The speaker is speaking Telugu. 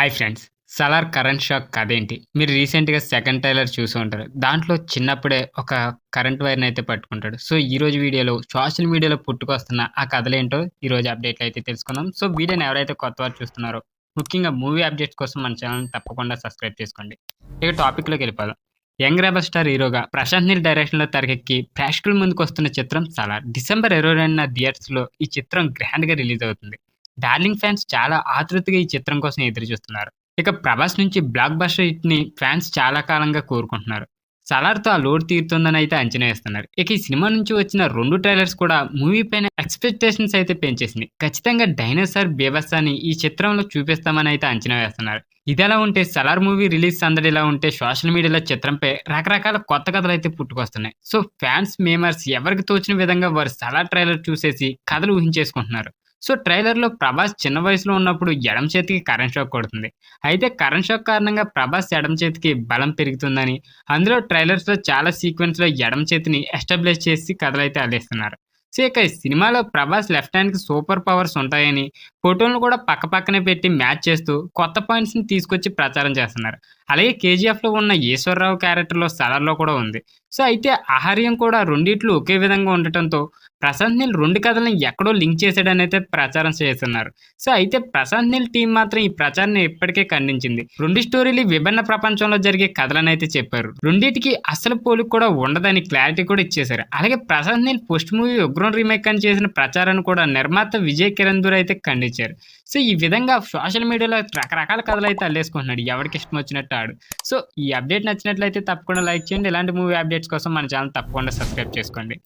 Hi friends. 'Salaar' current shock కథేంటి? మీరు రీసెంట్‌గా సెకండ్ ట్రైలర్ చూసి ఉంటారు. దాంట్లో చిన్నప్పుడే ఒక కరెంట్ వైర్‌నయితే పట్టుకుంటాడు. సో, ఈరోజు వీడియోలో సోషల్ మీడియాలో పుట్టుకొస్తున్న ఆ కథలేంటో ఈరోజు అప్డేట్‌లో అయితే తెలుసుకుందాం. సో, వీడియోని ఎవరైతే కొత్తవారు చూస్తున్నారో, ముఖ్యంగా మూవీ అప్డేట్స్ కోసం మన ఛానెల్‌ని తప్పకుండా సబ్స్క్రైబ్ చేసుకోండి. ఇక టాపిక్‌లోకెళ్ళిపోదాం. యంగ్ రెబెల్ స్టార్ హీరోగా ప్రశాంత్ నీల్ డైరెక్షన్‌లో తెరకెక్కి ప్రేక్షకుల ముందుకొస్తున్న చిత్రం 'సలార్'. డిసెంబర్ 22న థియేటర్స్‌లో ఈ చిత్రం గ్రాండ్‌గా రిలీజ్ అవుతుంది. డార్లింగ్ ఫ్యాన్స్ చాలా ఆతృతగా ఈ చిత్రం కోసం ఎదురుచూస్తున్నారు. ఇక 'ప్రభాస్' నుంచి బ్లాక్ బస్టర్ హిట్‌ని ఫ్యాన్స్ చాలా కాలంగా కోరుకుంటున్నారు. 'సలార్‌తో ఆ లోటు తీరుతుందనైతే అంచనా ఏస్తున్నారు. ఇక ఈ సినిమా నుంచి వచ్చిన 2 ట్రైలర్స్ కూడా మూవీ పైన ఎక్స్‌పెక్టేషన్స్ అయితే పెంచేసినియి. ఖచ్చితంగా డైనోసార్ బీభత్సాన్ని ఈ చిత్రంలో చూపిస్తామని అయితే అంచనా వేస్తున్నారు. ఇదెలా ఉంటే 'సలార్' మూవీ రిలీజ్ సందడిలా ఉంటే సోషల్ మీడియాలో చిత్రంపై రకరకాల కొత్త కథలైతే పుట్టుకొస్తున్నాయి. సో, ఫ్యాన్స్, మేమర్స్ ఎవరికి తోచిన విధంగా వారు 'సలార్' ట్రైలర్ చూసేసి కథలు ఊహించేసుకుంటున్నారు. సో, ట్రైలర్‌లో 'ప్రభాస్' చిన్న వయసులో ఉన్నప్పుడు ఎడమ చేతికి కరెంట్ షాక్ కొడుతుంది. అయితే కరెంట్ షాక్ కారణంగా 'ప్రభాస్' ఎడమ చేతికి బలం పెరుగుతుందని, అందులో ట్రైలర్స్‌లో చాలా సీక్వెన్స్‌లో ఎడమ చేతిని ఎస్టాబ్లిష్ చేసి కథలైతే అల్లిస్తున్నారు. సో, ఇక ఈ సినిమాలో 'ప్రభాస్' లెఫ్ట్ హ్యాండ్‌కి సూపర్ పవర్స్ ఉంటాయని, ఫోటోలను కూడా పక్కపక్కనే పెట్టి మ్యాచ్ చేస్తూ కొత్త పాయింట్స్‌ని తీసుకొచ్చి ప్రచారం చేస్తున్నారు. అలాగే 'కేజీఎఫ్‌లో' ఉన్న ఈశ్వరరావు క్యారెక్టర్‌లో 'సలార్‌లో' కూడా ఉంది. సో, అయితే ఆహార్యం కూడా రెండిట్లు ఒకే విధంగా ఉండటంతో ప్రశాంత్ నీల్ 2 కథలను ఎక్కడో లింక్ చేసాడనైతే ప్రచారం చేస్తున్నారు. సో, అయితే ప్రశాంత్ నీల్ టీమ్ మాత్రం ఈ ప్రచారాన్ని ఇప్పటికే ఖండించింది. 2 స్టోరీలు విభిన్న ప్రపంచంలో జరిగే కథలనైతే చెప్పారు. రెండిటికి అసలు పోలిక కూడా ఉండదని క్లారిటీ కూడా ఇచ్చేశారు. అలాగే Prashanth Neel post movie 'Ugram' remake అని చేసిన ప్రచారాన్ని కూడా నిర్మాత విజయ్ కిరణ్ దూర్ అయితే ఖండించారు. సో, ఈ విధంగా సోషల్ మీడియాలో రకరకాల కథలైతే అల్లేసుకుంటున్నాడు. ఎవడికి ఇష్టం వచ్చినట్టు ఆడు. సో, ఈ అప్డేట్ నచ్చినట్లయితే తప్పకుండా లైక్ చేయండి. ఇలాంటి మూవీ అప్డేట్స్ కోసం మన ఛానెల్ తప్పకుండా సబ్స్క్రైబ్ చేసుకోండి.